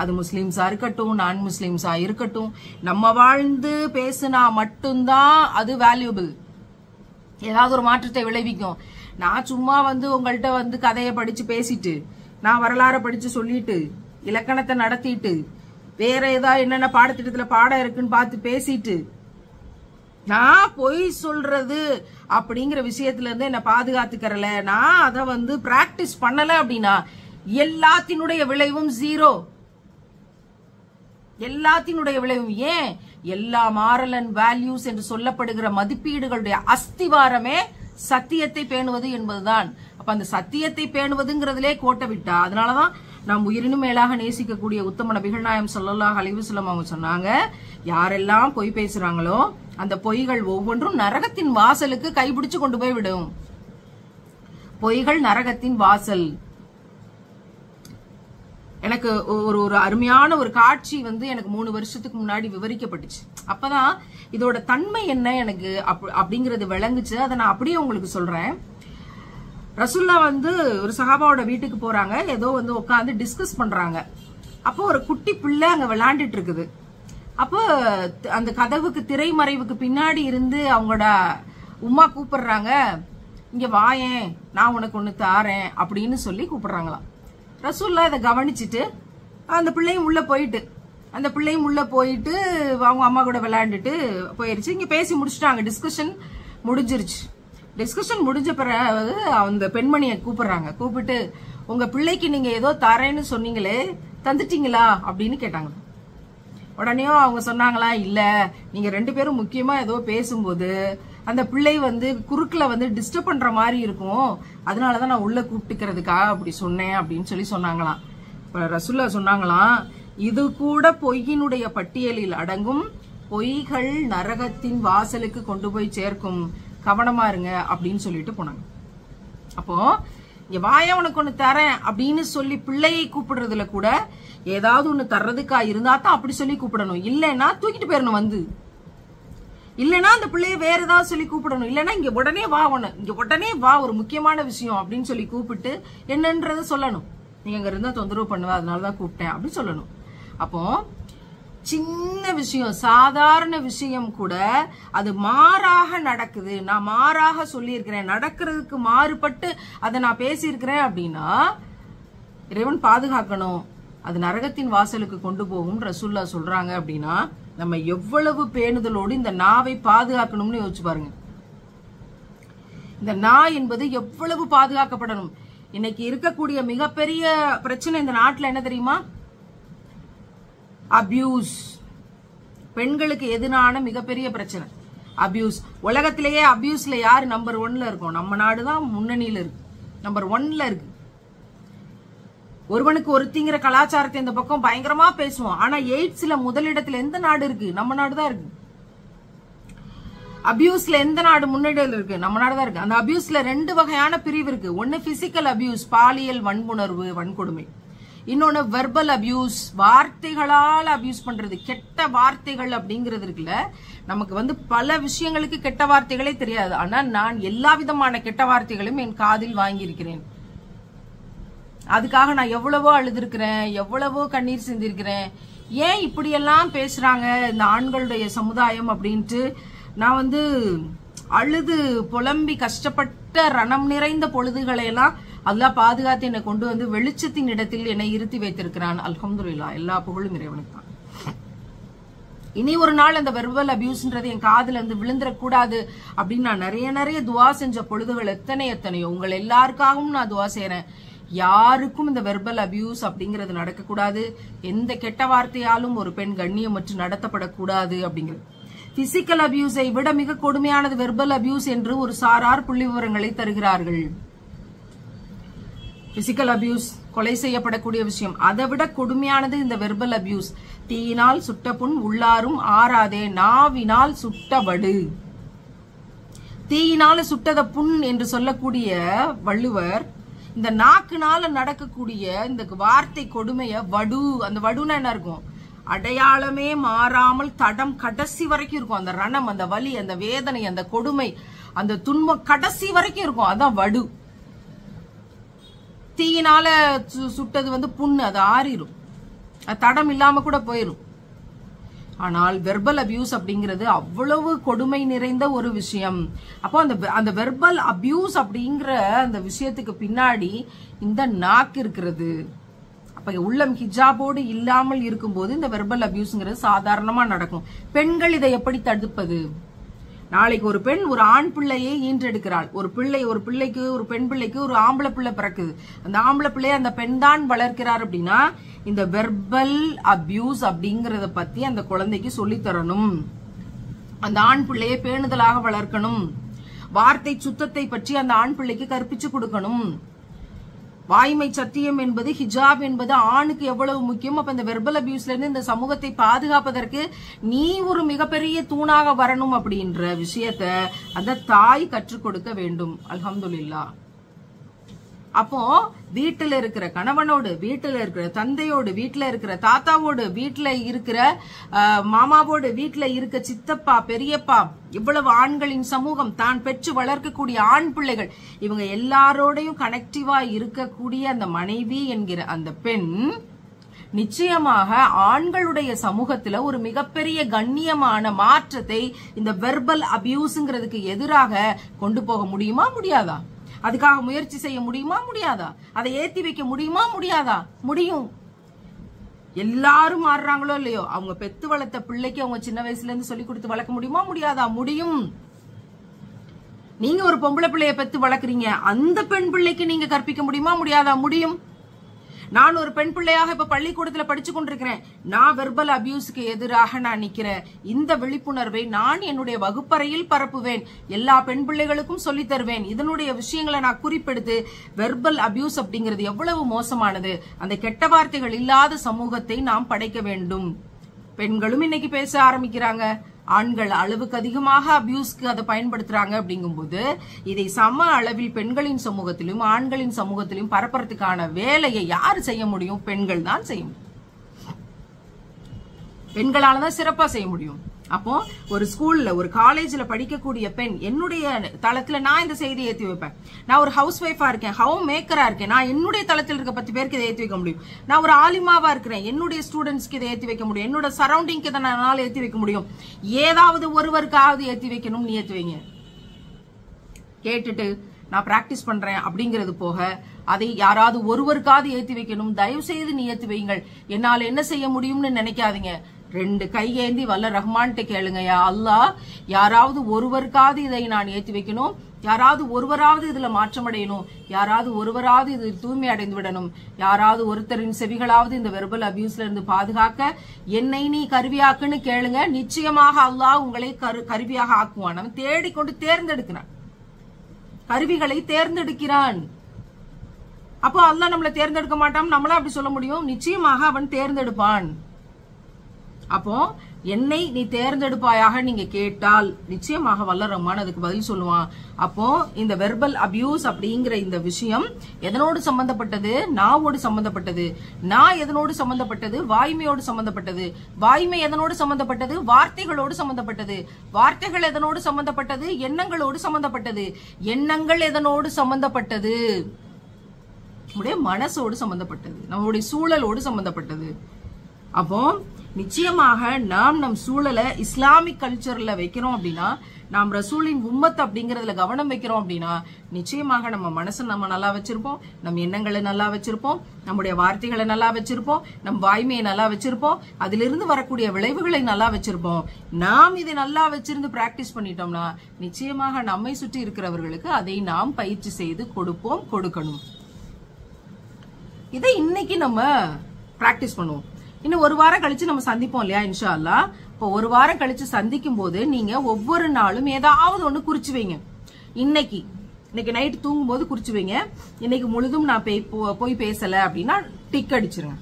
அது முஸ்லிம்ஸா இருக்கட்டும், நான் முஸ்லிம்ஸா இருக்கட்டும், நம்ம வாழ்ந்து பேசினா மட்டும்தான் அது வேல்யூபிள், ஏதாவது ஒரு மாற்றத்தை விளைவிக்கும். நான் சும்மா உங்கள்கிட்ட கதையை படிச்சு பேசிட்டு, நான் வரலாற படிச்சு சொல்லிட்டு, இலக்கணத்தை நடத்திட்டு, வேற ஏதாவது என்னென்ன பாடத்திட்டத்துல பாடம் இருக்குன்னு பார்த்து பேசிட்டு, நான் பொய் சொல்றது அப்படிங்கிற விஷயத்துல இருந்து என்ன பாதுகாத்துக்கறல, நான் அதை பிராக்டிஸ் பண்ணல அப்படின்னா எல்லாத்தினுடைய விளைவும் ஜீரோ. எல்லாத்தினுடைய விளைவும் ஏன்? எல்லா மாரல் அண்ட் வேல்யூஸ் என்று சொல்லப்படுகிற மதிப்பீடுகளுடைய அஸ்திவாரமே சத்தியத்தை பேணுவது என்பதுதான். அப்ப அந்த சத்தியத்தை பேணுவதுங்கிறதுலே கோட்டை விட்டா, அதனாலதான் நாம் உயிரினும் மேலாக நேசிக்கக்கூடிய உத்தம நபிகள் நாயகம் ஸல்லல்லாஹு அலைஹி வஸல்லம் அவங்க சொன்னாங்க, யாரெல்லாம் பொய் பேசுறாங்களோ அந்த பொய்கள் ஒவ்வொன்றும் நரகத்தின் வாசலுக்கு கைபிடிச்சு கொண்டு போய் விடும். பொய்கள் நரகத்தின் வாசல். எனக்கு ஒரு அருமையான ஒரு காட்சி எனக்கு 3 வருஷத்துக்கு முன்னாடி விவரிக்கப்பட்டுச்சு. அப்பதான் இதோட தன்மை என்ன எனக்கு அப்படிங்கறது விளங்குச்சு. அதை நான் அப்படியே உங்களுக்கு சொல்றேன். ரசூல்லா ஒரு சஹாபாவோட வீட்டுக்கு போறாங்க. ஏதோ உட்காந்து டிஸ்கஸ் பண்றாங்க. அப்போ ஒரு குட்டி பிள்ளை அங்க விளையாண்டுட்டு இருக்குது. அப்போ அந்த கதவுக்கு திரைமறைவுக்கு பின்னாடி இருந்து அவங்களோட உம்மா கூப்பிடுறாங்க, இங்க வாயேன், நான் உனக்கு ஒண்ணு தாரேன் அப்படின்னு சொல்லி கூப்பிடுறாங்களாம். ரசூல்லா இதை கவனிச்சுட்டு அந்த பிள்ளையும் உள்ள போயிட்டு அவங்க அம்மா கூட விளையாண்டுட்டு போயிருச்சு. இங்க பேசி முடிச்சுட்டாங்க, டிஸ்கஷன் முடிஞ்சிருச்சு. டிஸ்கஷன் முடிஞ்ச பிறகு அந்த பெண்மணியை கூப்பிடுறாங்க. கூப்பிட்டு, உங்க பிள்ளைக்கு நீங்க ஏதோ தரேன்னு சொன்னீங்களே, தந்துட்டீங்களா அப்படின்னு கேட்டாங்க. உடனே அவங்க சொன்னாங்களா, இல்ல, நீங்க 2 பேரும் முக்கியமா ஏதோ பேசும்போது அந்த பிள்ளை குறுக்குல டிஸ்டர்ப் பண்ற மாதிரி இருக்கும், அதனாலதான் நான் உள்ள கூப்பிட்டுக்கிறதுக்காக அப்படி சொன்னேன் அப்படின்னு சொல்லி சொன்னாங்களாம். ரசூல்லா சொன்னாங்களாம், இது கூட பொய்யினுடைய பட்டியலில் அடங்கும், பொய்கள் நரகத்தின் வாசலுக்கு கொண்டு போய் சேர்க்கும், கவனமா இருங்க அப்படின்னு சொல்லிட்டு போனாங்க. அப்போ இங்க வாயா உனக்கு ஒண்ணு தரேன் அப்படின்னு சொல்லி பிள்ளையை கூப்பிடுறதுல கூட ஏதாவது ஒண்ணு தர்றதுக்கா இருந்தா தான் அப்படி சொல்லி கூப்பிடணும். இல்லைன்னா தூக்கிட்டு போயிடணும். இல்லைன்னா அந்த பிள்ளைய வேற ஏதாவது சொல்லி கூப்பிடணும். இல்லைன்னா இங்க உடனே வா, ஒரு முக்கியமான விஷயம் அப்படின்னு சொல்லி கூப்பிட்டு என்னன்றத சொல்லணும். நீங்க அங்க இருந்தா தொந்தரவு பண்ணுவ, அதனாலதான் கூப்பிட்டேன் அப்படின்னு சொல்லணும். அப்போ சின்ன விஷயம், சாதாரண விஷயம் கூட அது மாறாக நடக்குது, நான் மாறாக சொல்லியிருக்கிறேன், நடக்கிறதுக்கு மாறுபட்டு அதை நான் பேசியிருக்கிறேன் அப்படின்னா இறைவன் பாதுகாக்கணும், அது நரகத்தின் வாசலுக்கு கொண்டு போகும் ரசூல்லா சொல்றாங்க. அப்படின்னா நம்ம எவ்வளவு பேணுதலோடு இந்த நாவை பாதுகாக்கணும்னு யோசிச்சு பாருங்க. இந்த நாய் என்பது எவ்வளவு பாதுகாக்கப்படணும். இன்னைக்கு இருக்கக்கூடிய மிகப்பெரிய பிரச்சனை இந்த நாட்டுல என்ன தெரியுமா? அபியூஸ். பெண்களுக்கு எதிரான மிகப்பெரிய பிரச்சனை அபியூஸ். உலகத்திலேயே அபியூஸ்ல யாரு நம்பர் 1ல இருக்கும்? நம்ம நாடுதான் முன்னணியில இருக்கு, நம்பர் 1ல இருக்கு. ஒருவனுக்கு ஒருத்திங்கிற கலாச்சாரத்தை இந்த பக்கம் பயங்கரமா பேசுவோம். ஆனா எய்ட்ஸ்ல முதலிடத்துல எந்த நாடு இருக்கு? நம்ம நாடுதான் இருக்கு. அபியூஸ்ல எந்த நாடு முன்னணியில் இருக்கு? நம்ம நாடுதான் இருக்கு. அந்த அபியூஸ்ல 2 வகையான பிரிவு இருக்கு. ஒன்னு பிசிக்கல் அபியூஸ், பாலியல் வன்புணர்வு, வன்கொடுமை. இன்னொன்னு வெர்பல் அபியூஸ், வார்த்தைகளால் அபியூஸ் பண்றது, கெட்ட வார்த்தைகள் அப்படிங்கிறது இருக்குல்ல. நமக்கு பல விஷயங்களுக்கு கெட்ட வார்த்தைகளே தெரியாது. ஆனா நான் எல்லா விதமான கெட்ட வார்த்தைகளையும் என் காதில் வாங்கி இருக்கிறேன். அதுக்காக நான் எவ்வளவோ அழுதுருக்கிறேன், எவ்வளவோ கண்ணீர் சிந்திருக்கிறேன். ஏன் இப்படி எல்லாம் பேசுறாங்க இந்த ஆண்களுடைய சமுதாயம் அப்படின்ட்டு நான் அழுது புலம்பி கஷ்டப்பட்ட ரணம் நிறைந்த பொழுதுகளை எல்லாம் அல்லாஹ் பாதுகாத்து என்னை கொண்டு வெளிச்சத்தின் இடத்தில் என்னை இருத்தி வைத்திருக்கிறான். அல்ஹம்துலில்லாஹ், எல்லா புகழும் இறைவனுக்கு தான். இனி ஒரு நாள் அந்த வெர்பல் அபியூஸ்ன்றது என் காதுல விழுந்துடக்கூடாது அப்படின்னு நான் நிறைய துவா செஞ்ச பொழுதுகள் எத்தனையோ. உங்கள் எல்லாருக்காகவும் நான் துவா செய்யறேன். யாருக்கும் இந்த வெர்பல் அபியூஸ் அப்படிங்கிறது நடக்கக்கூடாது. எந்த கெட்ட வார்த்தையாலும் ஒரு பெண் கண்ணியமற்று நடத்தப்படக்கூடாது அப்படிங்கிறது. பிசிக்கல் அபியூஸை விட மிக கொடுமையானது வெர்பல் அபியூஸ் என்று ஒரு சாரார் புள்ளி விவரங்களை தருகிறார்கள். பிசிக்கல் அபியூஸ், கொலை செய்யப்படக்கூடிய விஷயம். அதை விட கொடுமையானது இந்த வெர்பல் அபியூஸ். தீயினால் சுட்ட புண் உள்ளாரும் ஆறாதே, நாவினால் சுட்டபடு. தீயினால சுட்டத புண் என்று சொல்லக்கூடிய வள்ளுவர் இந்த நாக்குனால நடக்கக்கூடிய இந்த வார்த்தை கொடுமைய வடு, அந்த வடுனா என்ன இருக்கும், அடையாளமே மாறாமல் தடம் கடைசி வரைக்கும் இருக்கும். அந்த ரணம், அந்த வலி, அந்த வேதனை, அந்த கொடுமை, அந்த துன்பம் கடைசி வரைக்கும் இருக்கும். அதான் வடு. தீயினால சுட்டது புண்ணு, அது ஆறிடும், அது தடம் இல்லாம கூட போயிடும். ஆனால் வெர்பல் அபியூஸ் அப்படிங்கிறது அவ்வளவு கொடுமை நிறைந்த ஒரு விஷயம். அப்போ அந்த வெர்பல் அபியூஸ் அப்படிங்கிற அந்த விஷயத்துக்கு பின்னாடி இந்த நாக்கு இருக்கிறது. அப்ப உள்ளம் ஹிஜாபோடு இல்லாமல் இருக்கும்போது இந்த வெர்பல் அபியூஸ்ங்கிறது சாதாரணமா நடக்கும். பெண்கள் இதை எப்படி தடுப்பது? நாளைக்கு ஒரு பெண் ஒரு ஆண் பிள்ளையை ஈன்றெடுக்கிறாள். ஒரு பிள்ளைக்கு ஒரு பெண் பிள்ளைக்கு ஒரு ஆம்பளை பிள்ளை பிறக்குது. அந்த ஆம்பளை பிள்ளையை அந்த பெண் தான் வளர்க்கிறார் அப்படின்னா இந்த வெர்பல் அபியூஸ் அப்படிங்கறத பத்தி அந்த குழந்தைக்கு சொல்லி தரணும். அந்த ஆண் பிள்ளையை பேணுதலாக வளர்க்கணும். வார்த்தை சுத்தத்தை பற்றி அந்த ஆண் பிள்ளைக்கு கற்பிச்சு கொடுக்கணும். வாய்மை சத்தியம் என்பது, ஹிஜாப் என்பது ஆணுக்கு எவ்வளவு முக்கியம். அப்ப இந்த வெர்பல் அபியூஸ்ல இருந்து இந்த சமூகத்தை பாதுகாப்பதற்கு நீ ஒரு மிகப்பெரிய தூணாக வரணும் அப்படின்ற விஷயத்த அந்த தாய் கற்றுக் கொடுக்க வேண்டும். அல்ஹம்துலில்லாஹ். அப்போ வீட்டுல இருக்கிற கணவனோடு, வீட்டுல இருக்கிற தந்தையோடு, வீட்டுல இருக்கிற தாத்தாவோடு, வீட்டுல இருக்கிற மாமாவோடு, வீட்டுல இருக்க சித்தப்பா, பெரியப்பா, இவ்வளவு ஆண்களின் சமூகம், தான் பெற்று வளர்க்கக்கூடிய ஆண் பிள்ளைகள், இவங்க எல்லாரோடையும் கனெக்டிவா இருக்கக்கூடிய அந்த மனைவி என்கிற அந்த பெண் நிச்சயமாக ஆண்களுடைய சமூகத்துல ஒரு மிகப்பெரிய கண்ணியமான மாற்றத்தை இந்த வெர்பல் அபியூஸ்ங்கிறதுக்கு எதிராக கொண்டு போக முடியுமா முடியாதா? அதுக்காக முயற்சி செய்ய முடியுமா முடியாதா? அதை ஏத்தி வைக்க முடியுமா முடியாதா? முடியும். எல்லாரும் மாறுறாங்களோ இல்லையோ, அவங்க பெத்து வளர்த்த பிள்ளைக்கு அவங்க சின்ன வயசுல இருந்து சொல்லி கொடுத்து வளர்க்க முடியுமா முடியாதா? முடியும். நீங்க ஒரு பொம்பளை பிள்ளைய பெத்து வளர்க்குறீங்க, அந்த பெண் பிள்ளைக்கு நீங்க கற்பிக்க முடியுமா முடியாதா? முடியும். நான் ஒரு பெண் பிள்ளையாக இப்ப பள்ளிக்கூடத்துல படிச்சு கொண்டிருக்கிறேன். நான் வெர்பல் அபியூஸுக்கு எதிராக நான் நிக்கிறேன். இந்த விழிப்புணர்வை நான் என்னுடைய வகுப்பறையில் பரப்புவேன். எல்லா பெண் பிள்ளைகளுக்கும் சொல்லி தருவேன். இதனுடைய விஷயங்களை நான் குறிப்பெடுத்து வெர்பல் அபியூஸ் அப்படிங்கிறது எவ்வளவு மோசமானது, அந்த கெட்ட வார்த்தைகள் இல்லாத சமூகத்தை நாம் படைக்க வேண்டும். பெண்களும் இன்னைக்கு பேச ஆரம்பிக்கிறாங்க. ஆண்கள் அளவுக்கு அதிகமாக அபியூஸ்க்கு அதை பயன்படுத்துறாங்க. அப்படிங்கும்போது இதை சம அளவில் பெண்களின் சமூகத்திலும் ஆண்களின் சமூகத்திலும் பரப்புறதுக்கான வேலையை யாரு செய்ய முடியும்? பெண்கள் தான் செய்ய முடியும். பெண்களாலதான் சிறப்பா செய்ய முடியும். அப்போ ஒரு ஸ்கூல்ல, ஒரு காலேஜ்ல படிக்கக்கூடிய பெண், என்னுடைய தளத்துல நான் இந்த செய்தியை ஏற்றி வைப்பேன். நான் ஒரு ஹவுஸ் ஒய்ஃபா இருக்கேன், ஹோம் மேக்கரா இருக்கேன், நான் என்னுடைய தளத்தில் இருக்க 10 பேருக்கு இதை ஏற்றி வைக்க முடியும். நான் ஒரு ஆலிமாவா இருக்கிறேன், என்னுடைய ஸ்டூடெண்ட்ஸ்க்கு இதை ஏற்றி வைக்க முடியும். என்னோட சரௌண்டிங்க்கு இதை நான் ஏற்றி வைக்க முடியும். ஏதாவது ஒருவருக்காவது ஏற்றி வைக்கணும், நீ ஏற்றி வைங்க. கேட்டுட்டு நான் பிராக்டிஸ் பண்றேன் அப்படிங்கிறது போக அதை யாராவது ஒருவருக்காவது ஏற்றி வைக்கணும், தயவு செய்து நீ ஏற்றி வைங்கள். என்னால என்ன செய்ய முடியும்னு நினைக்காதீங்க. 2 கையேந்தி வல்ல ரஹ்மான்ட்ட கேளுங்க, யா அல்லாஹ், யாராவது ஒருவருக்காவது இதை நான் ஏற்றி வைக்கணும், யாராவது ஒருவராவது இதுல மாற்றமடையணும், யாராவது ஒருவராவது இது தூய்மை அடைந்து விடணும், யாராவது ஒருத்தரின் செவிகளாவது இந்த வெர்பல் அபியூஸ்ல இருந்து பாதுகாக்க என்னை நீ கருவியாக்குன்னு கேளுங்க. நிச்சயமாக அல்லாஹ் உங்களை கருவியாக ஆக்குவான். அவன் தேடிக்கொண்டு தேர்ந்தெடுக்கிறான், கருவிகளை தேர்ந்தெடுக்கிறான். அப்போ அல்லாஹ் நம்மளை தேர்ந்தெடுக்க மாட்டான் நம்மளா அப்படி சொல்ல முடியும்? நிச்சயமாக அவன் தேர்ந்தெடுப்பான். அப்போ என்னை நீ தேர்ந்தெடுப்பாயாக நீங்க கேட்டால் நிச்சயமாக வல்ல ரஹ்மான் அதுக்கு பதில் சொல்லுவான். அப்போ இந்த வெர்பல் அபியூஸ் அப்படிங்கிற இந்த விஷயம் எதனோடு சம்பந்தப்பட்டது? நாவோடு சம்பந்தப்பட்டது. நான் எதனோடு சம்பந்தப்பட்டது? வாய்மையோடு சம்பந்தப்பட்டது. வாய்மை எதனோடு சம்பந்தப்பட்டது? வார்த்தைகளோடு சம்பந்தப்பட்டது. வார்த்தைகள் எதனோடு சம்பந்தப்பட்டது? எண்ணங்களோடு சம்பந்தப்பட்டது. எண்ணங்கள் எதனோடு சம்பந்தப்பட்டது? நம்முடைய மனசோடு சம்பந்தப்பட்டது, நம்மளுடைய சூழலோடு சம்பந்தப்பட்டது. அப்போ நிச்சயமாக நாம் நம் சூழலை இஸ்லாமிக் கல்ச்சர்ல வைக்கிறோம் அப்படின்னா, நாம் ரசூலின் உம்மத் அப்படிங்கறதுல கவனம் வைக்கிறோம் அப்படின்னா, நிச்சயமாக நம்ம மனசை நம்ம நல்லா வச்சிருப்போம், நம் எண்ணங்களை நல்லா வச்சிருப்போம், நம்முடைய வார்த்தைகளை நல்லா வச்சிருப்போம், நம் வாய்மையை நல்லா வச்சிருப்போம், அதிலிருந்து வரக்கூடிய விளைவுகளை நல்லா வச்சிருப்போம். நாம் இதை நல்லா வச்சிருந்து பிராக்டிஸ் பண்ணிட்டோம்னா நிச்சயமாக நம்மை சுற்றி இருக்கிறவர்களுக்கு அதை நாம் பயிற்சி செய்து கொடுக்கணும். இதை இன்னைக்கு நம்ம பிராக்டிஸ் பண்ணுவோம். இன்னும் 1 வாரம் கழிச்சு நம்ம சந்திப்போம் இல்லையா, இன்ஷா அல்லாஹ். இப்போ 1 வாரம் கழிச்சு சந்திக்கும் போது நீங்க ஒவ்வொரு நாளும் ஏதாவது ஒண்ணு குறிச்சு வைங்க. இன்னைக்கு இன்னைக்கு நைட் தூங்கும் போது குறிச்சு வைங்க, இன்னைக்கு முழுதும் நான் போய் பேசல அப்படின்னா டிக் அடிச்சிருங்க.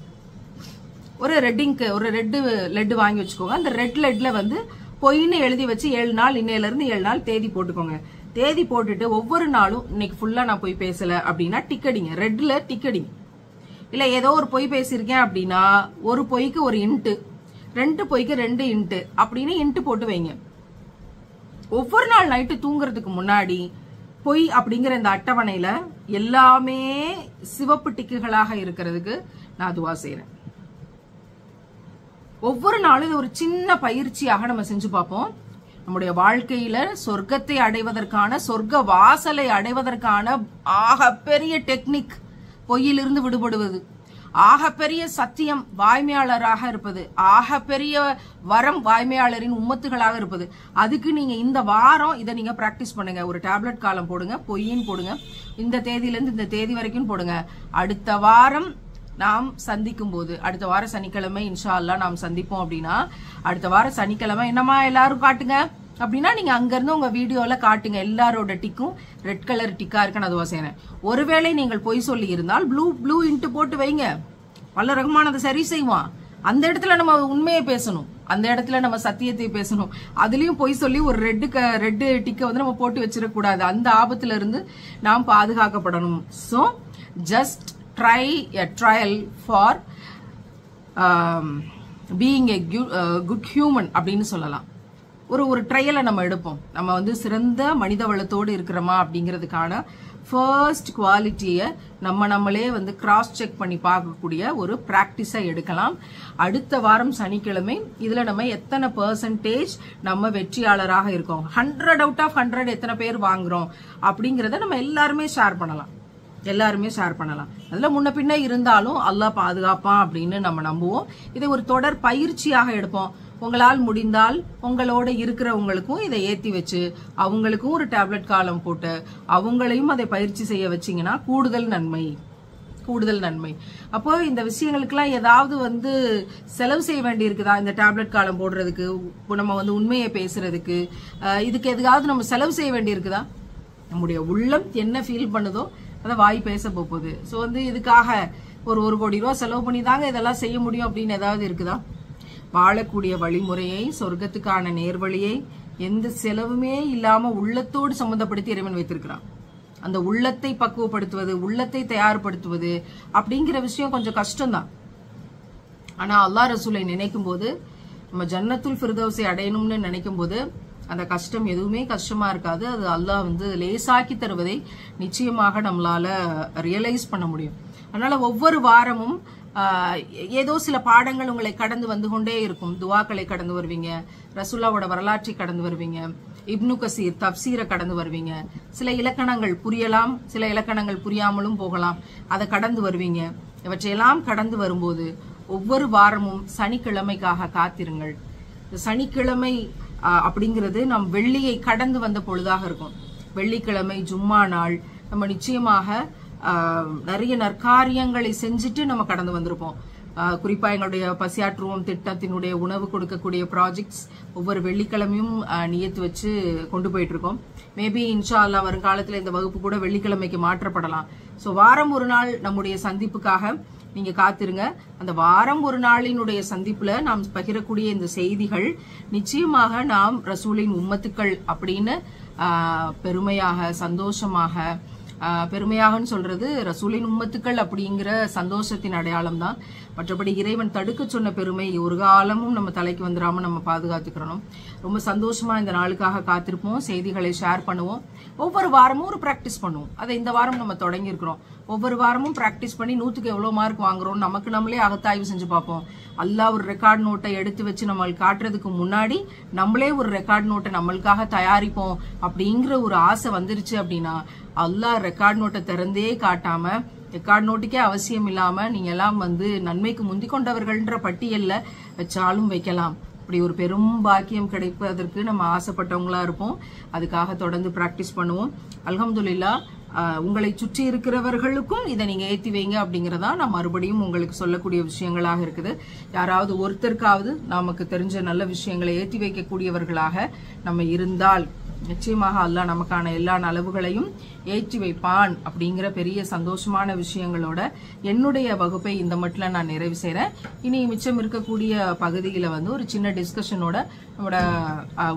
ஒரு ரெட்டிங்க்கு ஒரு ரெட்டு லெட் வாங்கி வச்சுக்கோங்க. அந்த ரெட் லெட்ல வந்து பொய்ன்னு எழுதி வச்சு 7 நாள், இன்னையில இருந்து 7 நாள் தேதி போட்டுக்கோங்க. தேதி போட்டுட்டு ஒவ்வொரு நாளும் இன்னைக்கு ஃபுல்லா நான் போய் பேசல அப்படின்னா டிக் அடிங்க, ரெட்ல டிக் அடிங்க. இல்ல ஏதோ ஒரு பொய் பேசியிருக்கேன் அப்படின்னா ஒரு பொய்க்கு ஒரு இன்ட்டு, 2 பொய்க்கு 2 இன்ட்டு அப்படின்னு இன்ட்டு போட்டு வைங்க. ஒவ்வொரு நாள் நைட்டு தூங்குறதுக்கு முன்னாடி பொய் அப்படிங்கிற இந்த அட்டவணையில எல்லாமே சிவப்பு டிக்குகளாக இருக்கிறதுக்கு நான் துவா செய்யறேன். ஒவ்வொரு நாளும் இது ஒரு சின்ன பயிற்சியாக நம்ம செஞ்சு பார்ப்போம். நம்முடைய வாழ்க்கையில சொர்க்கத்தை அடைவதற்கான, சொர்க்க வாசலை அடைவதற்கான ஆகப்பெரிய டெக்னிக் பொய்யிலிருந்து விடுபடுவது, ஆகப்பெரிய சத்தியம் வாய்மையாளராக இருப்பது, ஆகப்பெரிய வரம் வாய்மையாளரின் உம்மத்துகளாக இருப்பது. அதுக்கு நீங்க இந்த வாரம் இதை நீங்க பிராக்டிஸ் பண்ணுங்க. ஒரு டேப்லெட் காலம் போடுங்க, பொய்யின் போடுங்க, இந்த தேதியிலிருந்து இந்த தேதி வரைக்கும் போடுங்க. அடுத்த வாரம் நாம் சந்திக்கும் போது, அடுத்த வார சனிக்கிழமை இன்ஷா அல்லாஹ் நாம் சந்திப்போம் அப்படின்னா, அடுத்த வார சனிக்கிழமை என்னமா எல்லாரும் காட்டுங்க அப்படின்னா நீங்க அங்க இருந்து உங்க வீடியோல காட்டுங்க. எல்லாரோட டிக்கும் ரெட் கலர் டிக்கா இருக்குன்னு அதுவா செய்யறேன். ஒருவேளை நீங்கள் பொய் சொல்லி இருந்தால் ப்ளூ இன்ட்டு போட்டு வைங்க. வல்ல ரஹ்மான் அதை சரி செய்வான். அந்த இடத்துல நம்ம உண்மையை பேசணும், அந்த இடத்துல நம்ம சத்தியத்தை பேசணும். அதுலயும் பொய் சொல்லி ஒரு ரெட் டிக்கை வந்து நம்ம போட்டு வச்சிடக்கூடாது. அந்த ஆபத்துல இருந்து நாம் பாதுகாக்கப்படணும். So just try a trial for being a good human அப்படின்னு சொல்லலாம். ஒரு ட்ரையலை நம்ம எடுப்போம். நம்ம வந்து சிறந்த மனித வளத்தோடு இருக்கிறோமா அப்படிங்கிறதுக்கான ஃபர்ஸ்ட் குவாலிட்டியை நம்மளே வந்து கிராஸ் செக் பண்ணி பார்க்கக்கூடிய ஒரு பிராக்டிஸை எடுக்கலாம். அடுத்த வாரம் சனிக்கிழமை இதுல நம்ம எத்தனை % நம்ம வெற்றியாளராக இருக்கோம், 100 out of 100 எத்தனை பேர் வாங்குறோம் அப்படிங்கறத நம்ம எல்லாருமே ஷேர் பண்ணலாம். அதுல முன்ன பின்ன இருந்தாலும் அல்லாஹ் பாதுகாப்பான் அப்படின்னு நம்ம நம்புவோம். இதை ஒரு தொடர் பயிற்சியாக எடுப்போம். உங்களால் முடிந்தால் உங்களோட இருக்கிறவங்களுக்கும் இதை ஏத்தி வச்சு அவங்களுக்கும் ஒரு டேப்லெட் காலம் போட்டு அவங்களையும் அதை பயிற்சி செய்ய வச்சீங்கன்னா கூடுதல் நன்மை. அப்போ இந்த விஷயங்களுக்கெல்லாம் ஏதாவது வந்து செலவு செய்ய வேண்டி இருக்குதா? இந்த டேப்லெட் காலம் போடுறதுக்கு, நம்ம வந்து உண்மையை பேசுறதுக்கு, இதுக்கு எதுக்காவது நம்ம செலவு செய்ய வேண்டி இருக்குதா? நம்முடைய உள்ளம் என்ன ஃபீல் பண்ணுதோ அதை வாய் பேச போகுது. சோ வந்து இதுக்காக ஒரு 1 கோடி ரூபாய் செலவு பண்ணி தாங்க இதெல்லாம் செய்ய முடியும் அப்படின்னு ஏதாவது இருக்குதா? வாழக்கூடிய வழிமுறையை, சொர்க்கத்துக்கான நேர்வழியை எந்த செலவுமே இல்லாம உள்ளத்தோடு சம்பந்தப்படுத்தி இறைவன் வைத்திருக்கிறான். அந்த உள்ளத்தை பக்குவப்படுத்துவது, உள்ளத்தை தயார்படுத்துவது அப்படிங்கிற விஷயம் கொஞ்சம் கஷ்டம்தான். ஆனா அல்லாஹ் ரசூலை நினைக்கும் போது, நம்ம ஜன்னத்துல் ஃபிர்தௌஸை அடையணும்னு நினைக்கும் போது அந்த கஷ்டம் எதுவுமே கஷ்டமா இருக்காது. அது அல்லாஹ் வந்து லேசாக்கி தருவதை நிச்சயமாக நம்மளால ரியலைஸ் பண்ண முடியும். அதனால ஒவ்வொரு வாரமும் ஏதோ சில பாடங்கள் உங்களை கடந்து வந்து கொண்டே இருக்கும். துவாக்களை கடந்து வருவீங்க, ரசூலாவோட வரலாற்றை கடந்து வருவீங்க, இப்னு கசீர் தப்சீரை கடந்து வருவீங்க. சில இலக்கணங்கள் புரியலாம், சில இலக்கணங்கள் புரியாமலும் போகலாம். அதை கடந்து வருவீங்க. இவற்றையெல்லாம் கடந்து வரும்போது ஒவ்வொரு வாரமும் சனிக்கிழமைக்காக காத்திருங்கள். சனிக்கிழமை அப்படிங்கிறது நம் வெள்ளியை கடந்து வந்த பொழுதாக இருக்கும். வெள்ளிக்கிழமை ஜும்மா நாள் நம்ம நிச்சயமாக நிறைய நற்காரியங்களை செஞ்சுட்டு நம்ம கடந்து வந்திருப்போம். குறிப்பா எங்களுடைய பசியாற்றுவோம் திட்டத்தினுடைய உணவு கொடுக்கக்கூடிய ப்ராஜெக்ட்ஸ் ஒவ்வொரு வெள்ளிக்கிழமையும் நியத்து வச்சு கொண்டு போயிட்டு இருக்கோம். மேபி இன்ஷா அல்லாஹ் வருங்காலத்துல இந்த வகுப்பு கூட வெள்ளிக்கிழமைக்கு மாற்றப்படலாம். சோ வாரம் ஒரு நாள் நம்முடைய சந்திப்புக்காக நீங்க காத்திருங்க. அந்த வாரம் ஒரு நாளினுடைய சந்திப்புல நாம் பகிரக்கூடிய இந்த செய்திகள் நிச்சயமாக நாம் ரசூலின் உம்மத்துக்கள் அப்படின்னு பெருமையாக சந்தோஷமாக, பெருமையாகன்னு சொல்றது ரசூலின் உம்மத்துக்கள் அப்படிங்கிற சந்தோஷத்தின் அடையாளம் தான். மற்றபடி இறைவன் தடுக்க சொன்ன பெருமை ஒரு காலமும் நம்ம தலைக்கு வந்துடாம நம்ம பாதுகாத்துக்கிறோம். ரொம்ப சந்தோஷமா இந்த நாளுக்காக காத்திருப்போம். செய்திகளை ஷேர் பண்ணுவோம். ஒவ்வொரு வாரமும் ஒரு பிராக்டிஸ் பண்ணுவோம். அதை இந்த வாரம் நம்ம தொடங்கி இருக்கிறோம். ஒவ்வொரு வாரமும் பிராக்டிஸ் பண்ணி 100க்கு எவ்வளவு மார்க் வாங்குறோம் நமக்கு நம்மளே அகத்தாய்வு செஞ்சு பார்ப்போம். அல்லாஹ் ஒரு ரெக்கார்ட் நோட்டை எடுத்து வச்சு நம்மளுக்கு காட்டுறதுக்கு முன்னாடி நம்மளே ஒரு ரெக்கார்ட் நோட்டை நம்மளுக்காக தயாரிப்போம் அப்படிங்கிற ஒரு ஆசை வந்துருச்சு அப்படின்னா அல்லாஹ் ரெக்கார்ட் நோட்டை திறந்தே காட்டாம, ரெக்கார்ட் நோட்டுக்கே அவசியம் இல்லாம நீங்க எல்லாம் வந்து நன்மைக்கு முந்திக் கொண்டவர்கள்ன்ற பட்டியல்ல வச்சாலும் வைக்கலாம். அப்படி ஒரு பெரும் பாக்கியம் கிடைப்பதற்கு நம்ம ஆசைப்பட்டவங்களா இருப்போம். அதுக்காக தொடர்ந்து பிராக்டிஸ் பண்ணுவோம். அல்ஹம்துலில்லாஹ் உங்களை சுற்றி இருக்கிறவர்களுக்கும் இதை நீங்க ஏத்தி வைங்க அப்படிங்கறதா நான் மறுபடியும் உங்களுக்கு சொல்லக்கூடிய விஷயங்களாக இருக்குது. யாராவது ஒருத்தருக்காவது நமக்கு தெரிஞ்ச நல்ல விஷயங்களை ஏத்தி வைக்கக்கூடியவர்களாக நம்ம இருந்தால் நிச்சயமாக அல்லாஹ் நமக்கான எல்லா நலவுகளையும் ஏற்றி வைப்பான் அப்படிங்கிற பெரிய சந்தோஷமான விஷயங்களோட என்னுடைய வகுப்பை இந்த மட்டும் நான் நிறைவு செய்றேன். இனி மிச்சம் இருக்கக்கூடிய பகுதியில ஒரு சின்ன டிஸ்கஷனோட நம்மளோட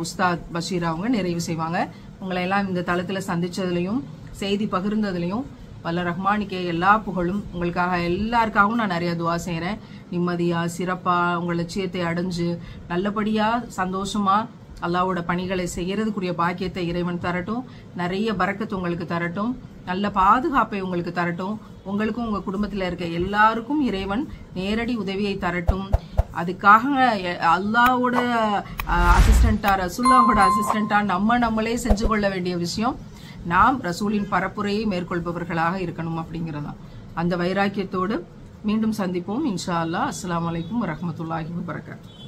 உஸ்தாத் பஷீர் அவங்க நிறைவு செய்வாங்க. உங்களை எல்லாம் இந்த தளத்துல சந்திச்சதுலயும் செய்தி பகிர்ந்ததுலயும் வல்ல ரஹ்மானிக்கே எல்லா புகழும். உங்களுக்காக எல்லாருக்காகவும் நான் நிறைய துவா செய்யறேன். நிம்மதியா சிறப்பா உங்கள் லட்சியத்தை அடைஞ்சு நல்லபடியா சந்தோஷமா அல்லாஹ்வோட பணிகளை செய்யறதுக்குரிய பாக்கியத்தை இறைவன் தரட்டும். நிறைய பரக்கத்து உங்களுக்கு தரட்டும். நல்ல பாதுகாப்பை உங்களுக்கு தரட்டும். உங்களுக்கும் உங்க குடும்பத்துல இருக்க எல்லாருக்கும் இறைவன் நேரடி உதவியை தரட்டும். அதுக்காக அல்லாஹ்வோட அசிஸ்டண்டா ரசூலுல்லாஹோட அசிஸ்டண்டா நம்மளே செஞ்சு கொள்ள வேண்டிய விஷயம், நாம் ரசூலின் பரப்புரையை மேற்கொள்பவர்களாக இருக்கணும் அப்படிங்கறதா. அந்த வைராக்கியத்தோடு மீண்டும் சந்திப்போம் இன்ஷா அல்லாஹ். அஸ்ஸலாமு அலைக்கும் வரஹ்மத்துல்லாஹி வபரகாத்துஹு.